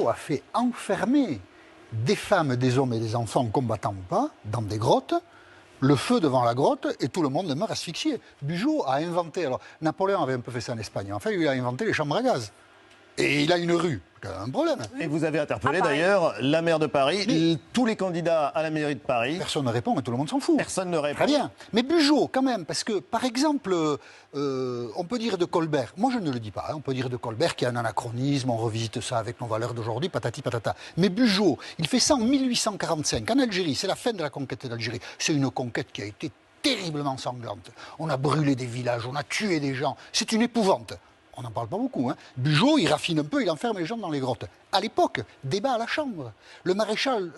Bugeaud a fait enfermer des femmes, des hommes et des enfants, combattants ou pas, dans des grottes, le feu devant la grotte, et tout le monde meurt asphyxié. Bugeaud a inventé, alors Napoléon avait un peu fait ça en Espagne, enfin il a inventé les chambres à gaz. Et il a une rue, c'est un problème. Et vous avez interpellé d'ailleurs la maire de Paris, tous les candidats à la mairie de Paris. Personne ne répond et tout le monde s'en fout. Personne ne répond. Très bien. Mais Bugeaud, quand même, parce que, par exemple, on peut dire de Colbert, moi je ne le dis pas, hein, on peut dire de Colbert qu'il y a un anachronisme, on revisite ça avec nos valeurs d'aujourd'hui, patati patata. Mais Bugeaud, il fait ça en 1845, en Algérie, c'est la fin de la conquête d'Algérie. C'est une conquête qui a été terriblement sanglante. On a brûlé des villages, on a tué des gens, c'est une épouvante. On n'en parle pas beaucoup. Hein. Bugeaud, il raffine un peu, il enferme les gens dans les grottes. À l'époque, débat à la Chambre. Le maréchal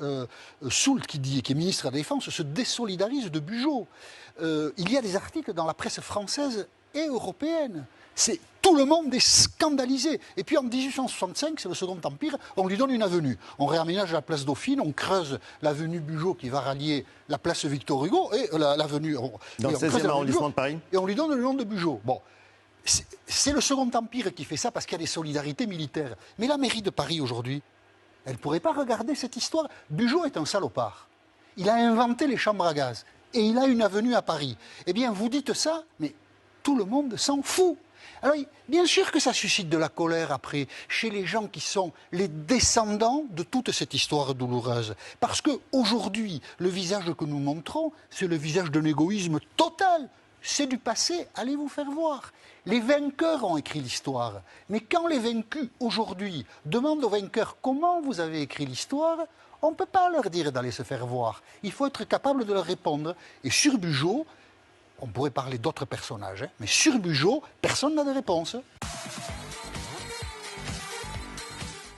Soult, qui est ministre de la Défense, se désolidarise de Bugeaud. Il y a des articles dans la presse française et européenne. Tout le monde est scandalisé. Et puis en 1865, c'est le Second Empire, on lui donne une avenue. On réaménage la place Dauphine, on creuse l'avenue Bugeaud qui va rallier la place Victor Hugo et l'avenue... Dans le 16e arrondissement de Paris. Et on lui donne le nom de Bugeaud. Bon. C'est le Second Empire qui fait ça parce qu'il y a des solidarités militaires. Mais la mairie de Paris aujourd'hui, elle ne pourrait pas regarder cette histoire. Bugeaud est un salopard. Il a inventé les chambres à gaz. Et il a une avenue à Paris. Eh bien, vous dites ça, mais tout le monde s'en fout. Alors, bien sûr que ça suscite de la colère après, chez les gens qui sont les descendants de toute cette histoire douloureuse. Parce qu'aujourd'hui, le visage que nous montrons, c'est le visage d'un égoïsme total. C'est du passé, allez vous faire voir. Les vainqueurs ont écrit l'histoire. Mais quand les vaincus, aujourd'hui, demandent aux vainqueurs comment vous avez écrit l'histoire, on ne peut pas leur dire d'aller se faire voir. Il faut être capable de leur répondre. Et sur Bugeaud, on pourrait parler d'autres personnages, hein, mais sur Bugeaud, personne n'a de réponse.